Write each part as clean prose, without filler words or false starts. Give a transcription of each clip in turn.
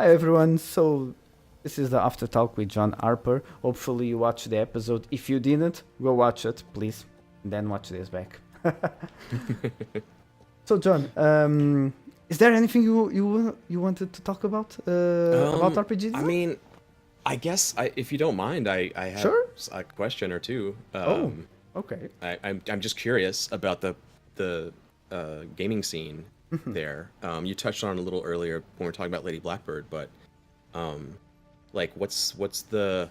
Hi everyone. So this is the After Talk with John Harper. Hopefully you watched the episode. If you didn't, go watch it, please. And then watch this back. So John, is there anything you wanted to talk about RPGs? I mean, I guess if you don't mind, I have Sure. a question or two. Okay. I'm just curious about the gaming scene there. You touched on it a little earlier when we were talking about Lady Blackbird, but like what's the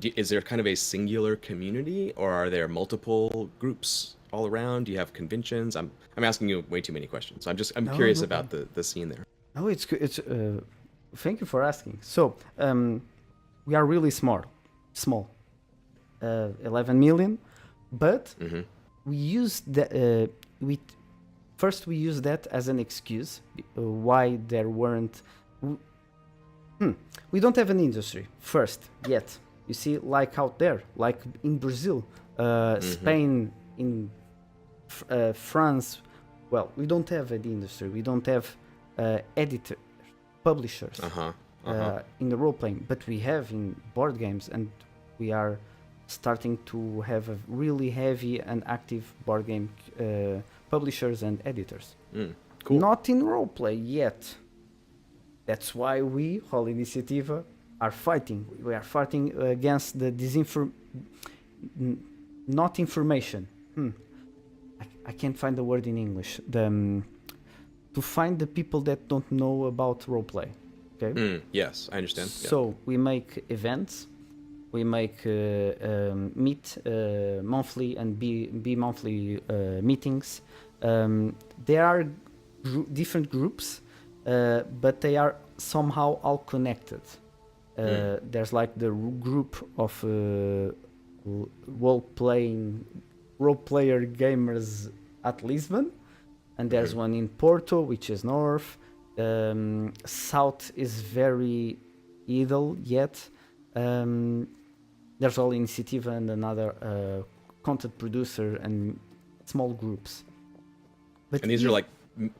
is there kind of a singular community, or are there multiple groups all around? Do you have conventions? I'm asking you way too many questions. I'm curious about the scene there. No, it's thank you for asking. So we are really small, 11 million, but we use the we use that as an excuse why there weren't. We don't have an industry first yet. You see, like out there, like in Brazil, Spain, in France. Well, we don't have an industry. We don't have editors, publishers in the role playing, but we have in board games, and we are starting to have a really heavy and active board game publishers and editors. Cool. Not in role play yet. That's why we, Whole Initiative, are fighting. We are fighting against the not information. I can't find the word in English. To find the people that don't know about role play. Okay. Yes, I understand. So we make events. We make meet monthly and bi-monthly meetings. There are different groups, but they are somehow all connected. There's like the group of role player gamers at Lisbon, and there's one in Porto, which is north. South is very idle yet. There's All Initiative and another content producer and small groups. But And these are like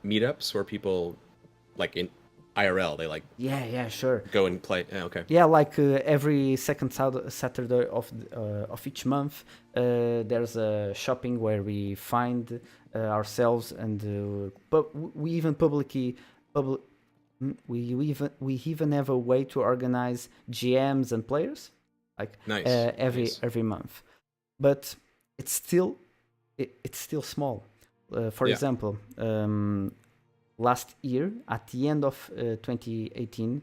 meetups where people, like in IRL, they like sure go and play. Okay. Yeah, like every second Saturday of each month, there's a shopping where we find ourselves, and but we even we even have a way to organize GMs and players, like every month. But it's still small. For example, last year, at the end of 2018,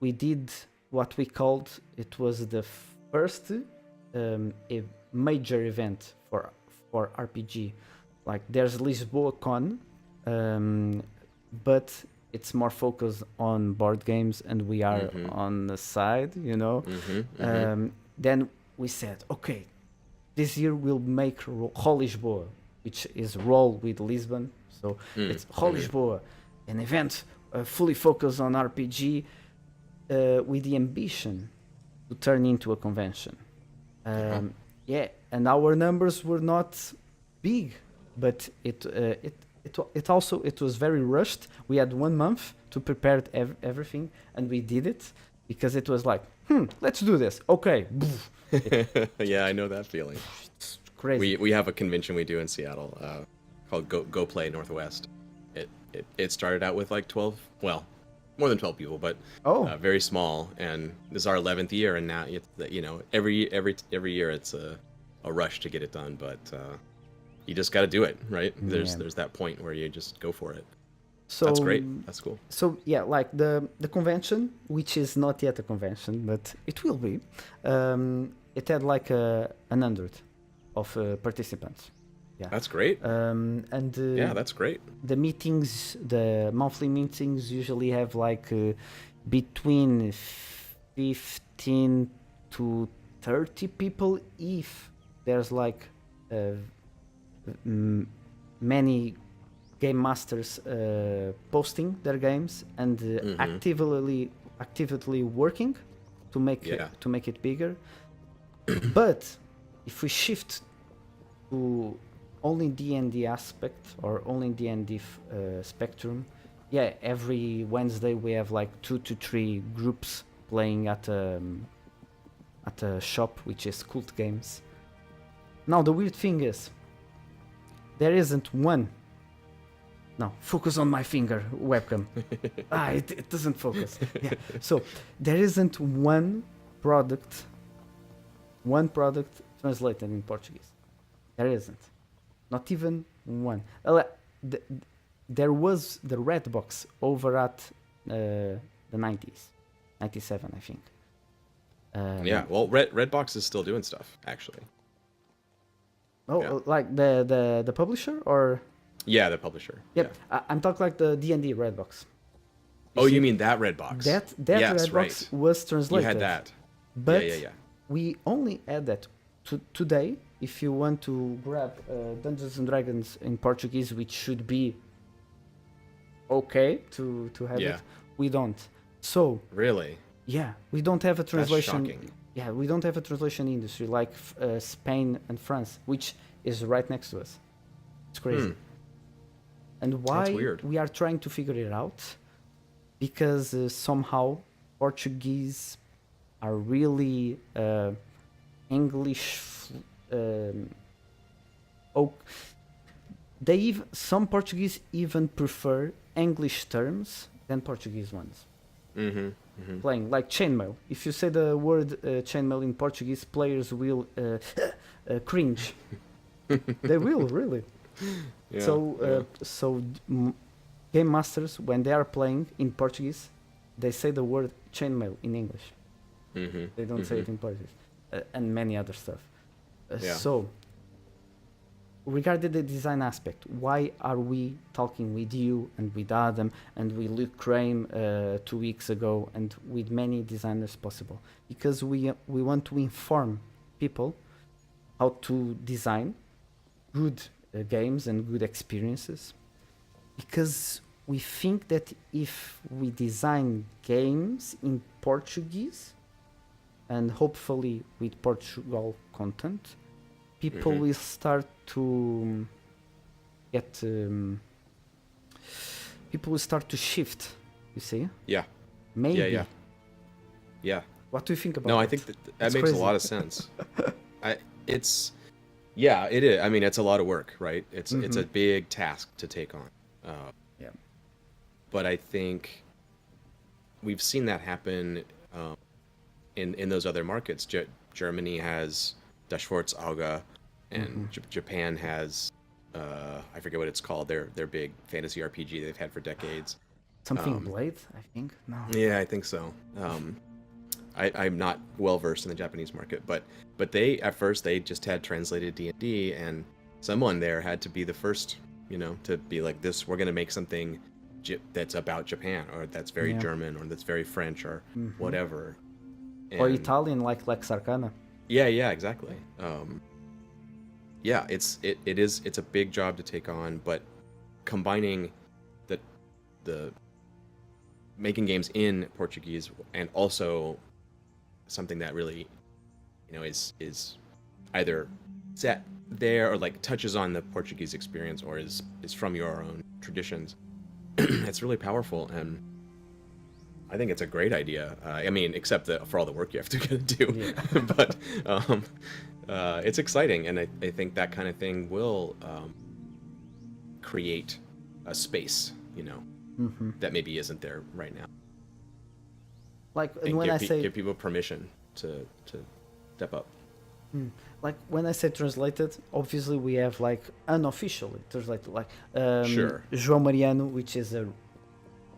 we did what we called, it was the first a major event for RPG. Like there's Lisboa but it's more focused on board games, and we are on the side, Then we said, okay, this year we'll make Whole Lisboa, which is roll with Lisbon. So it's Whole Lisboa, an event fully focused on RPG, with the ambition to turn into a convention. And our numbers were not big, but it was very rushed. We had 1 month to prepare everything, and we did it because it was like, let's do this. Okay. Yeah, I know that feeling. It's crazy. We have a convention we do in Seattle called Go Play Northwest. It started out with like 12, well, more than 12 people, but very small. And this is our 11th year, and now every year it's a rush to get it done, but you just got to do it, right? There's that point where you just go for it. So that's great. That's cool. So yeah, like the convention, which is not yet a convention, but it will be. It had like 100 of participants. Yeah, that's great. Yeah, that's great. The meetings, the monthly meetings, usually have like between 15 to 30 people if there's like many game masters posting their games and actively working to make it bigger. But if we shift to only D&D aspect or only D&D spectrum, yeah, every Wednesday we have like 2 to 3 groups playing at a shop which is Cult Games. Now the weird thing is, there isn't one. No, focus on my finger, webcam. It doesn't focus. Yeah. So there isn't one product translated in Portuguese. There isn't. Not even one. There was the Red Box over at the 90s, 97, I think. Yeah, well, Redbox is still doing stuff, actually. Oh, yeah. Like the publisher, or? Yeah, the publisher. Yep. Yeah. I'm talking like the D&D Redbox. You mean that Redbox? That yes, Redbox right. was translated. You had that. But yeah. We only had that today. If you want to grab Dungeons and Dragons in Portuguese, which should be okay to have it, we don't. So really, yeah, we don't have a translation. That's shocking. Yeah, we don't have a translation industry like Spain and France, which is right next to us. It's crazy. And why we are trying to figure it out? Because somehow Portuguese are really English. Some Portuguese even prefer English terms than Portuguese ones. Playing like chainmail. If you say the word chainmail in Portuguese, players will cringe. They will really. Yeah, so game masters, when they are playing in Portuguese, they say the word chainmail in English. They don't say it in Portuguese, and many other stuff. So, regarding the design aspect, why are we talking with you and with Adam and with Luke Crane 2 weeks ago and with many designers possible? Because we want to inform people how to design good games and good experiences, because we think that if we design games in Portuguese and hopefully with Portugal content, people will start to get people will start to shift, you see? Maybe. Yeah. What do you think about that? No, I think that makes a lot of sense. It is. I mean, it's a lot of work, right? It's a big task to take on. But I think we've seen that happen in those other markets. Germany has Das Schwarze Auge, and Japan has I forget what it's called. Their big fantasy RPG they've had for decades. Something Blade, I think. No. Yeah, I think so. I'm not well versed in the Japanese market, but they at first they just had translated D&D, and someone there had to be the first, to be like, this, we're gonna make something that's about Japan, or that's very German, or that's very French, or whatever. Or Italian, like Lex Arcana. Yeah, exactly. It's a big job to take on, but combining the making games in Portuguese and also something that really, is either set there or like touches on the Portuguese experience or is from your own traditions. It's really powerful, and I think it's a great idea. I mean, except for all the work you have to do. But it's exciting, and I think that kind of thing will create a space, that maybe isn't there right now. Like, and when I say give people permission to step up. Like when I say translated, obviously we have like unofficially translated, like João Mariano, which is a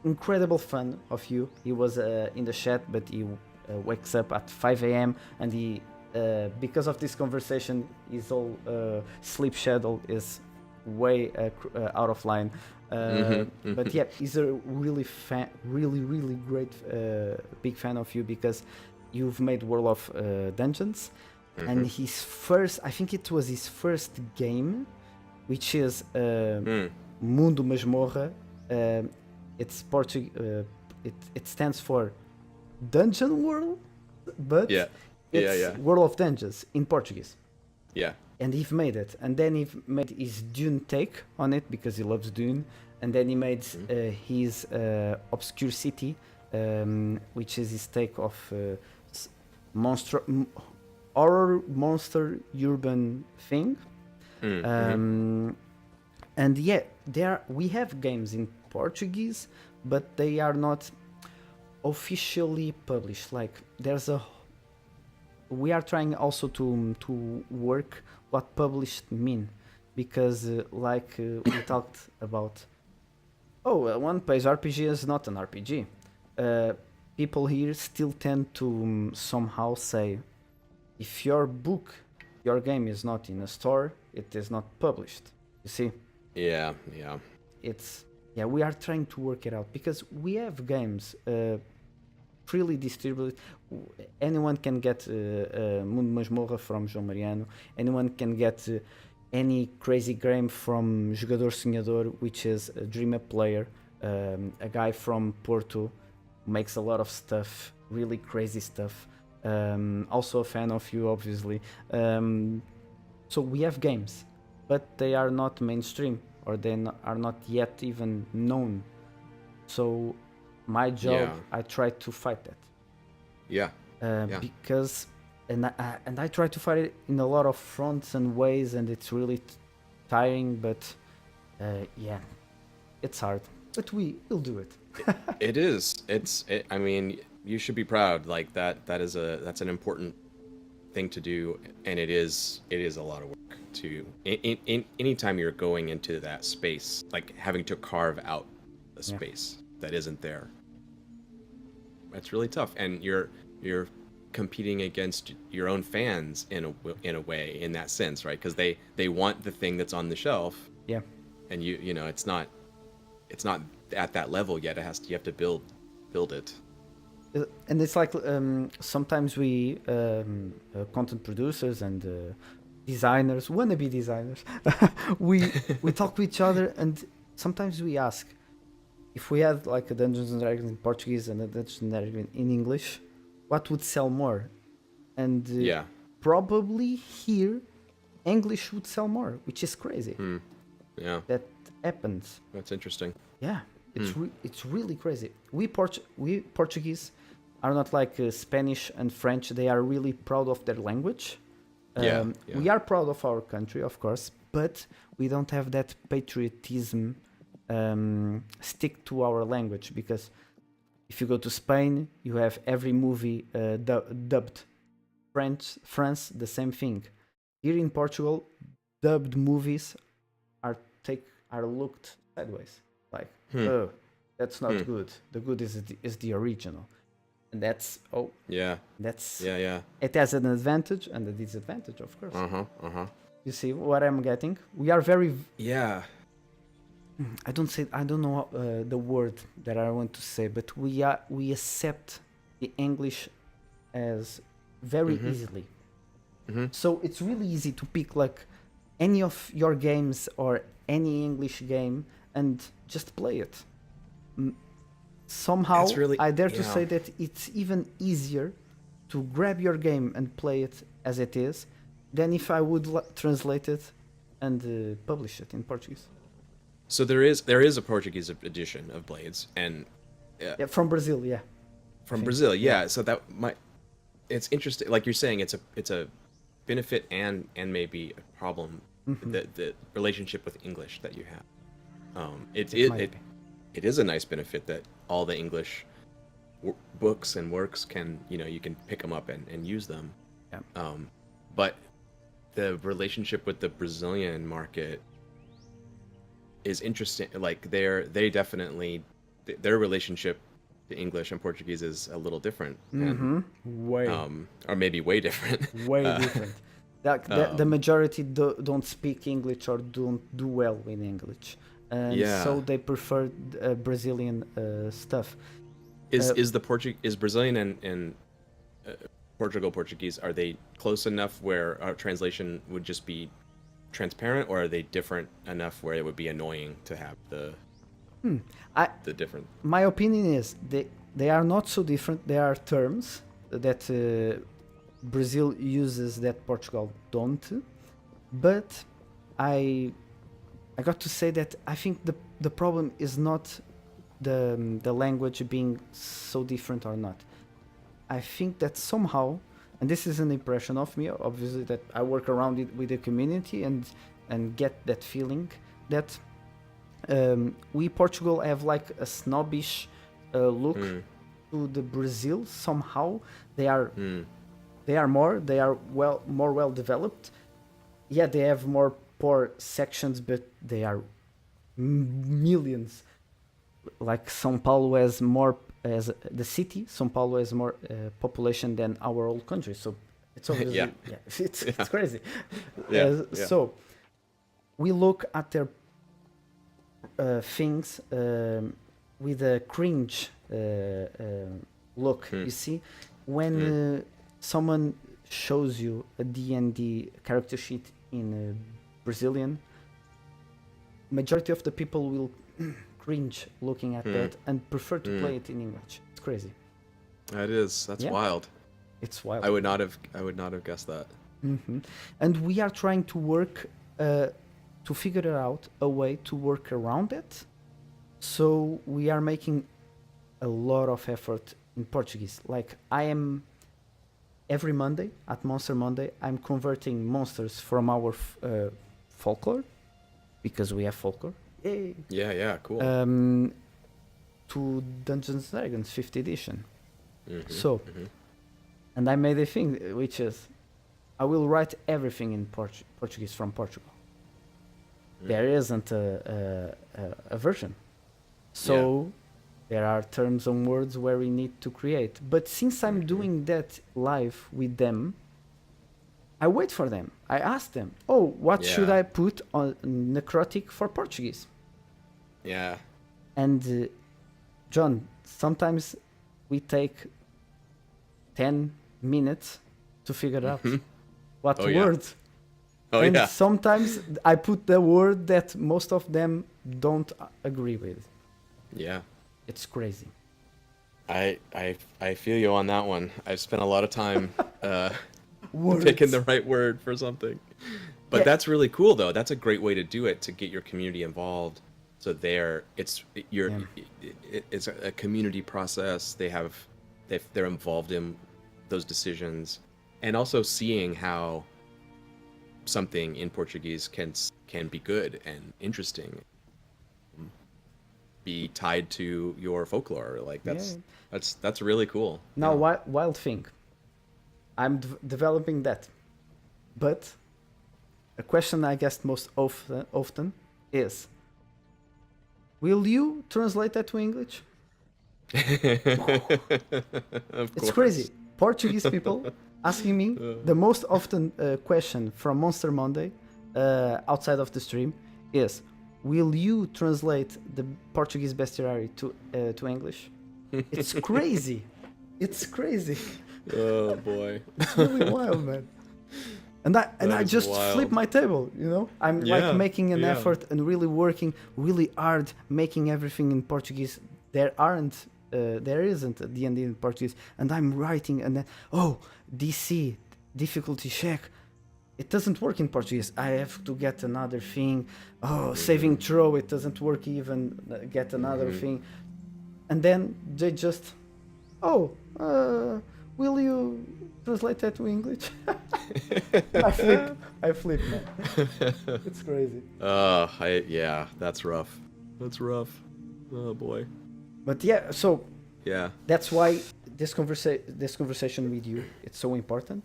incredible fan of you. He was in the chat, but he wakes up at 5 a.m. and he because of this conversation, his whole sleep schedule is way out of line. But yeah, he's a really great big fan of you, because you've made World of Dungeons. And his first, I think it was his first game, which is Mundo Masmorra. It's Portuguese. It stands for Dungeon World, but it's World of Dungeons in Portuguese. Yeah. And he made it, and then he made his Dune take on it, because he loves Dune. and then he made his Obscure City, which is his take of horror monster urban thing. And yeah, we have games in Portuguese, but they are not officially published. Like we are trying also to work what published mean, because we talked about, one-page RPG is not an RPG. People here still tend to somehow say, if your game is not in a store, it is not published. You see? Yeah. We are trying to work it out, because we have games freely distributed. Anyone can get Mundo Masmorra from João Mariano. Anyone can get any crazy game from Jogador Sonhador, which is a dreamer player, a guy from Porto, makes a lot of stuff, really crazy stuff. Also a fan of you, obviously. So we have games, but they are not mainstream, or they are not yet even known. So my job, I try to fight that. Because I try to fight it in a lot of fronts and ways, and it's really tiring, but it's hard, but we'll do it. It is. I mean, you should be proud. Like that's an important thing to do, and it is a lot of work to in anytime you're going into that space, like having to carve out a space that isn't there. That's really tough, and you're competing against your own fans in a way, in that sense, right? Because they want the thing that's on the shelf. Yeah. And you know it's not at that level yet. You have to build it. And it's like sometimes we content producers and designers, wannabe designers, we talk to each other, and sometimes we ask, if we had like a Dungeons and Dragons in Portuguese and a Dungeons and Dragons in English, what would sell more? And probably here English would sell more, which is crazy. Yeah, that happens. That's interesting. Yeah, it's really crazy. We Portuguese are not like Spanish and French. They are really proud of their language. We are proud of our country, of course, but we don't have that patriotism stick to our language, because if you go to Spain, you have every movie dubbed. France, the same thing. Here in Portugal, dubbed movies are looked sideways, like, oh, that's not good. The good is the original, and that's it has an advantage and a disadvantage, of course. You see what I'm getting? We are very I don't know the word that I want to say, but we accept the English as very easily. So it's really easy to pick like any of your games or any English game and just play it. Somehow, I dare to say that it's even easier to grab your game and play it as it is than if I would translate it and publish it in Portuguese. So there is a Portuguese edition of Blades, and from Brazil, from Brazil, So it's interesting. Like you're saying, it's a benefit and maybe a problem. The relationship with English that you have. It is a nice benefit that all the English books and works you can pick them up and use them. But the relationship with the Brazilian market is interesting. Like they definitely, their relationship to English and Portuguese is a little different. Or maybe way different. Way different. The majority don't speak English or don't do well in English, and so they prefer Brazilian stuff. Is Brazilian and Portugal Portuguese, are they close enough where our translation would just be transparent, or are they different enough where it would be annoying to have the different? My opinion is they are not so different. There are terms that Brazil uses that Portugal don't, but I I got to say that I think the problem is not the language being so different or not. I think that somehow, and this is an impression of me, obviously, that I work around it with the community and get that feeling that we Portugal have like a snobbish look to the Brazil. Somehow they are more well developed. Yeah, they have more poor sections, but they are millions. Like São Paulo has more, as the city, São Paulo has more population than our old country. So it's obviously it's crazy. So we look at their things with a cringe look. You see, when someone shows you a D&D character sheet in Brazilian, majority of the people will cringe looking at that and prefer to play it in English. It's crazy. That is. That's wild. It's wild. I would not have guessed that. And we are trying to work to figure out a way to work around it. So we are making a lot of effort in Portuguese. Like I am every Monday at Monster Monday, I'm converting monsters from our folklore, because we have folklore. Yay. Yeah, cool. To Dungeons & Dragons 5th edition. So, and I made a thing, which is, I will write everything in Portuguese from Portugal. There isn't a version. So, there are terms and words where we need to create. But since I'm doing that live with them, I wait for them. I ask them, what should I put on necrotic for Portuguese? Yeah. And John, sometimes we take 10 minutes to figure out what word. And sometimes I put the word that most of them don't agree with. Yeah. It's crazy. I feel you on that one. I've spent a lot of time picking the right word for something. But that's really cool, though. That's a great way to do it, to get your community involved. So it's a community process. They're involved in those decisions, and also seeing how something in Portuguese can be good and interesting, be tied to your folklore. Like that's really cool. Now, wild thing, I'm developing that, but a question I guess most often is, will you translate that to English? It's crazy. Portuguese people asking me the most often question from Monster Monday outside of the stream is, will you translate the Portuguese bestiary to English? It's crazy. It's crazy. Oh boy. It's really wild, man. And I just flip my table, you know? I'm like making an effort and really working really hard, making everything in Portuguese. There isn't a D&D in Portuguese, and I'm writing, and then DC difficulty check. It doesn't work in Portuguese. I have to get another thing. Saving throw, it doesn't work even. Get another thing, and then they just, will you translate that to English? I flip, man. It's crazy. That's rough. That's rough. Oh boy. But that's why this conversation with you, it's so important.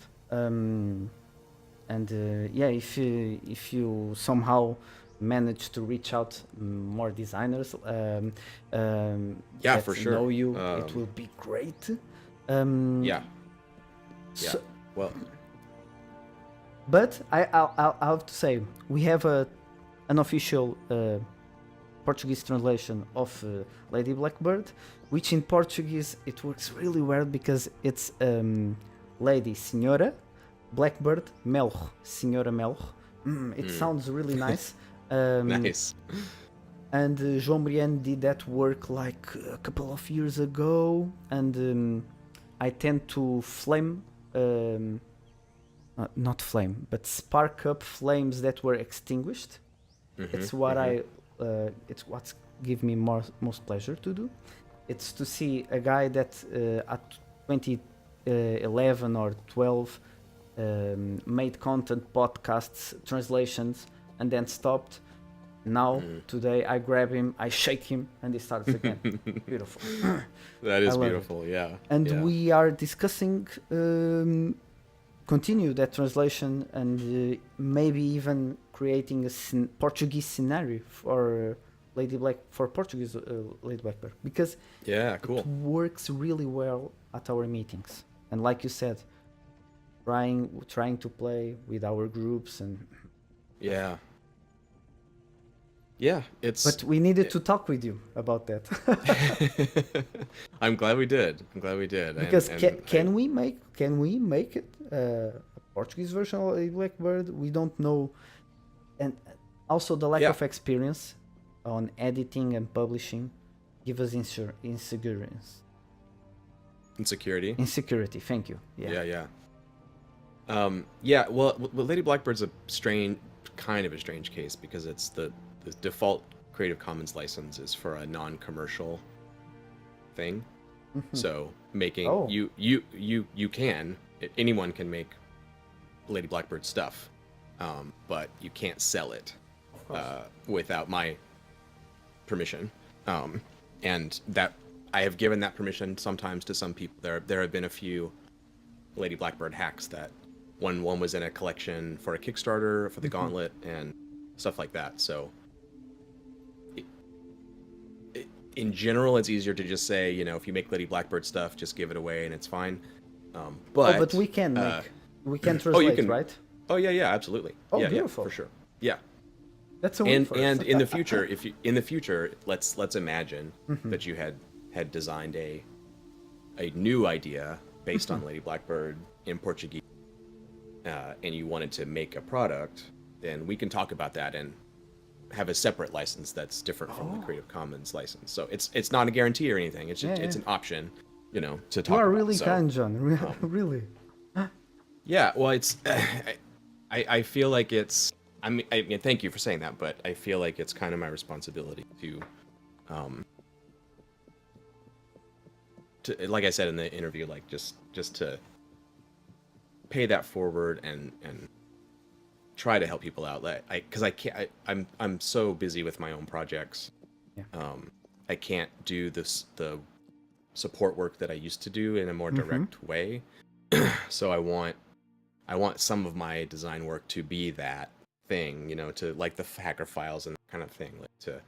If you somehow manage to reach out more designers, for sure, know you, it will be great. But I'll have to say, we have an official Portuguese translation of Lady Blackbird, which in Portuguese it works really well because it's Lady Senhora Blackbird Melro, Senhora Melro. It sounds really nice. Nice. And João Brienne did that work like a couple of years ago, and I tend to spark up flames that were extinguished. It's what it's what's give me most pleasure to do. It's to see a guy that at 2011 or 12 made content, podcasts, translations, and then stopped. Now, today, I grab him, I shake him, and he starts again. Beautiful. That is beautiful, yeah. And we are discussing continue that translation and maybe even creating a Portuguese scenario for Portuguese Lady Blackbird, because it works really well at our meetings. And like you said, trying to play with our groups and but we needed to talk with you about that. I'm glad we did. Because can we make it a Portuguese version of a Blackbird? We don't know, and also the lack of experience on editing and publishing give us insecurity. Thank you. Well, Lady Blackbird's a strange case because it's the default Creative Commons license is for a non-commercial thing. So making anyone can make Lady Blackbird stuff, but you can't sell it without my permission. And that I have given that permission sometimes to some people. There have been a few Lady Blackbird hacks that one was in a collection for a Kickstarter for the Gauntlet and stuff like that. So in general, it's easier to just say, if you make Lady Blackbird stuff, just give it away and it's fine. But we can translate, right? Oh yeah, absolutely. Beautiful. For sure. Yeah. That's a win for us. And in the future, let's imagine that you had designed a new idea based on Lady Blackbird in Portuguese, and you wanted to make a product, then we can talk about that and have a separate license that's different from the Creative Commons license. So it's not a guarantee or anything. It's just, it's an option, to talk about. You are really kind, John. Really. Yeah. Well, it's. I feel like it's. I mean, thank you for saying that, but I feel like it's kind of my responsibility to, like I said in the interview, like just to pay that forward and try to help people out, because I can't. I'm so busy with my own projects. I can't do the support work that I used to do in a more direct way. So I want some of my design work to be that thing, to like the hacker files and that kind of thing, like to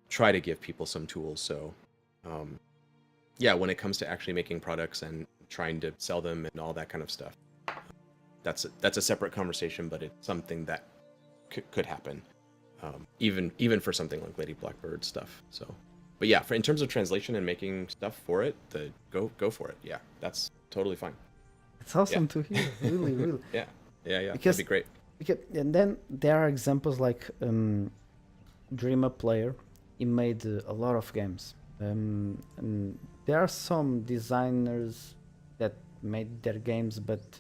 try to give people some tools. So when it comes to actually making products and trying to sell them and all that kind of stuff, that's a separate conversation, but it's something that could happen, even for something like Lady Blackbird stuff. So, but yeah, in terms of translation and making stuff for it, go for it. Yeah, that's totally fine. It's awesome to hear. Really. Yeah. That'd be great. And then there are examples like Dream Up Player. He made a lot of games. And there are some designers that made their games, but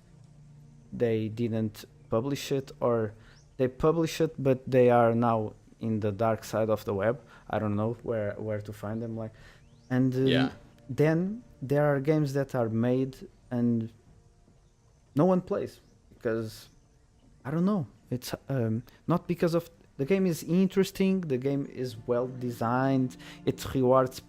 they didn't publish it, or they publish it, but they are now in the dark side of the web. I don't know where to find them. Then there are games that are made and no one plays because I don't know. It's not because of the game is interesting. The game is well designed. It rewards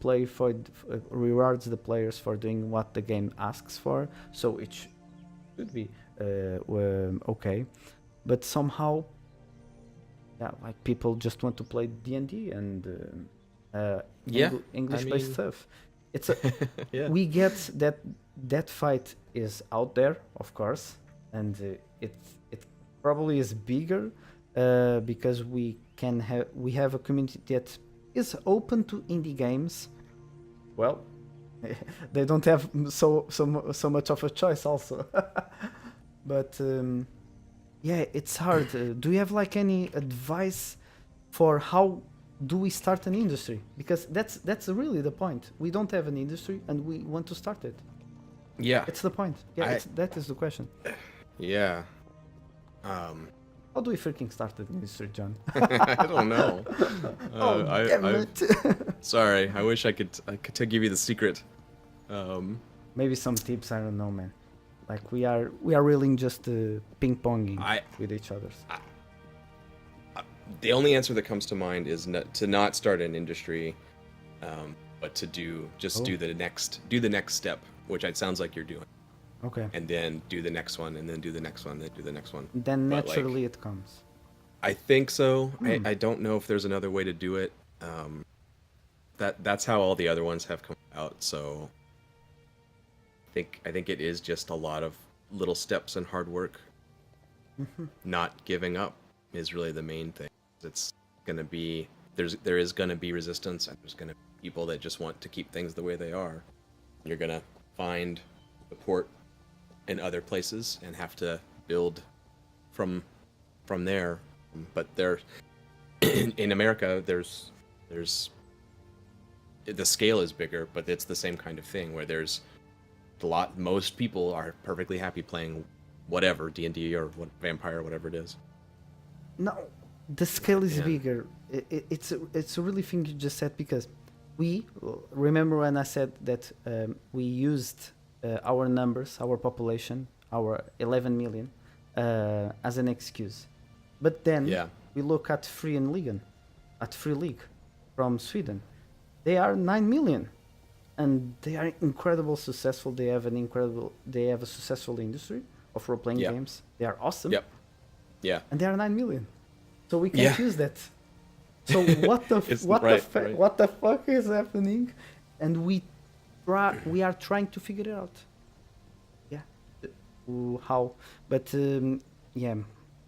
rewards the players for doing what the game asks for. So it should be okay. But somehow, like people just want to play D&D and English-based stuff. It's we get that fight is out there, of course, and it probably is bigger because we have a community that is open to indie games. Well, they don't have so much of a choice also, but it's hard. Do you have like any advice for how do we start an industry? Because that's really the point. We don't have an industry and we want to start it. Yeah, it's the point. That is the question. Yeah. How do we freaking start the industry, John? I don't know. Damn it. Sorry, I wish I could to give you the secret. Maybe some tips. I don't know, man. Like we are really just ping ponging with each other. The only answer that comes to mind is to not start an industry, but to do the next step, which it sounds like you're doing. Okay. And then do the next one, and then do the next one, then do the next one. Then naturally it comes. I think so. I don't know if there's another way to do it. That's how all the other ones have come out. So I think it is just a lot of little steps and hard work. Not giving up is really the main thing. It's gonna be there is gonna be resistance, and there's gonna be people that just want to keep things the way they are. You're gonna find support in other places and have to build from there. But in America, there's the scale is bigger, but it's the same kind of thing where there's most people are perfectly happy playing whatever D&D or Vampire or whatever it is. No, the scale is bigger. It's a really thing you just said, because we remember when I said that we used our numbers, our population, our 11 million as an excuse. But then we look at Free League from Sweden. They are 9 million, and they are incredibly successful. They have a successful industry of role-playing games. They are awesome. Yep. Yeah. And they are 9 million. So we can't use that. So what the fuck is happening? And we are trying to figure it out. How? But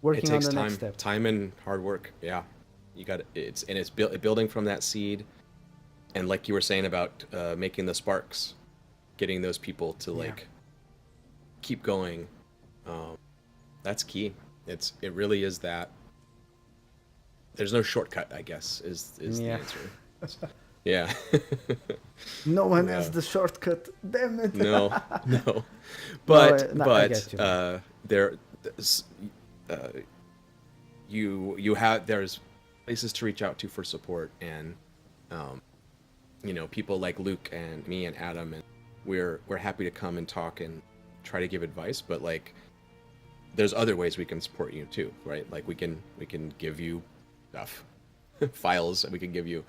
working on the next step. Time and hard work. Yeah, you got it. It's building from that seed, and like you were saying about making the sparks, getting those people to keep going. That's key. It really is that. There's no shortcut, I guess, is the answer. Yeah. No one has the shortcut. Damn it. No. But there's places to reach out to for support, and people like Luke and me and Adam, and we're happy to come and talk and try to give advice. But there's other ways we can support you too, right? Like we can give you stuff. Files, we can give you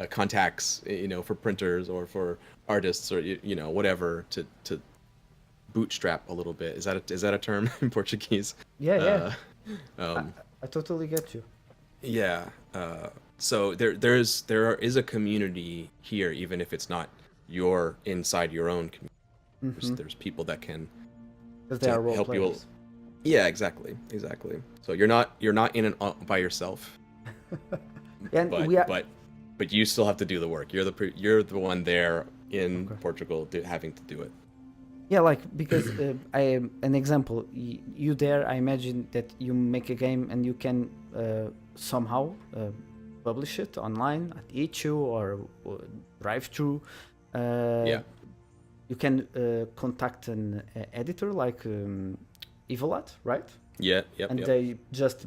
contacts, for printers or for artists, or whatever, to bootstrap a little bit. Is that a term in Portuguese? I totally get you. Yeah. So there is a community here, even if it's not inside your own community. There's people that can help you. Yeah, exactly. So you're not in it by yourself. And but you still have to do the work. You're the one there in Portugal having to do it. Yeah, because an example, you there, I imagine that you make a game and you can somehow publish it online at itch.io or drive-thru. You can contact an editor like Evolat, right? Yeah. They just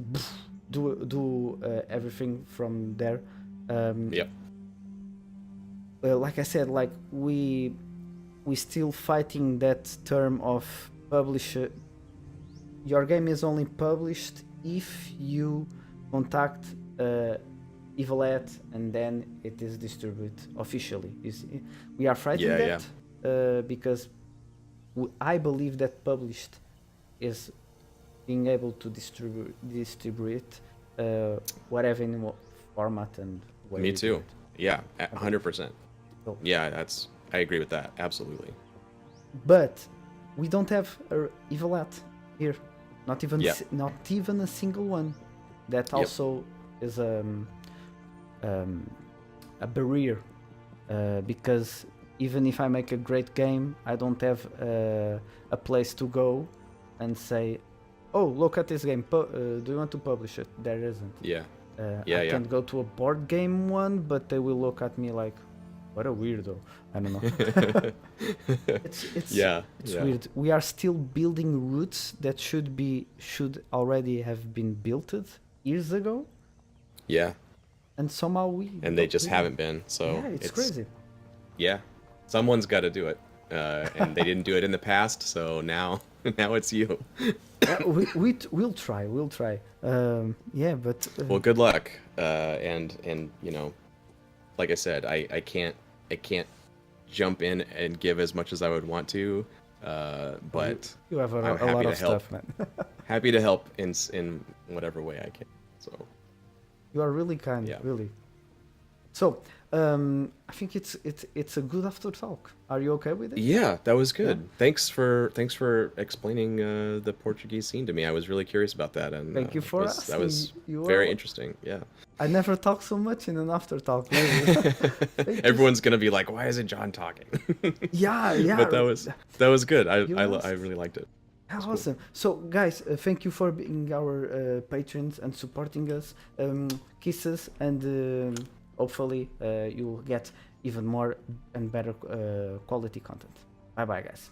do everything from there. Like I said, we still fighting that term of publisher. Your game is only published if you contact Evolat, and then it is distributed officially. We are fighting that because I believe that published is being able to distribute whatever in format and way. Me too. Yeah, 100%. So, yeah, I agree with that. Absolutely. But we don't have Evolat here. Not even a single one. That also is a barrier, because even if I make a great game, I don't have a place to go and say, oh, look at this game. Do you want to publish it? There isn't. I can go to a board game one, but they will look at me like, what a weirdo. I don't know. It's weird. We are still building routes that should already have been built years ago. Yeah. And somehow they just haven't been. So yeah, it's crazy. Yeah, someone's got to do it, and they didn't do it in the past. So now it's you. We'll try. Yeah, but well, good luck. And like I said, I can't jump in and give as much as I would want to, but you have I'm a lot of stuff, man. Happy to help in whatever way I can. So you are really kind, really. So I think it's a good after talk. Are you okay with it? Yeah, that was good. Yeah. Thanks for explaining the Portuguese scene to me. I was really curious about that, and thank you for asking. That was very interesting. Yeah. I never talk so much in an after talk. Really. Everyone's gonna be like, "Why isn't John talking?" Yeah. But that was good. I really liked it. Awesome. Cool. So, guys, thank you for being our patrons and supporting us. Kisses, and hopefully you'll get even more and better quality content. Bye bye, guys.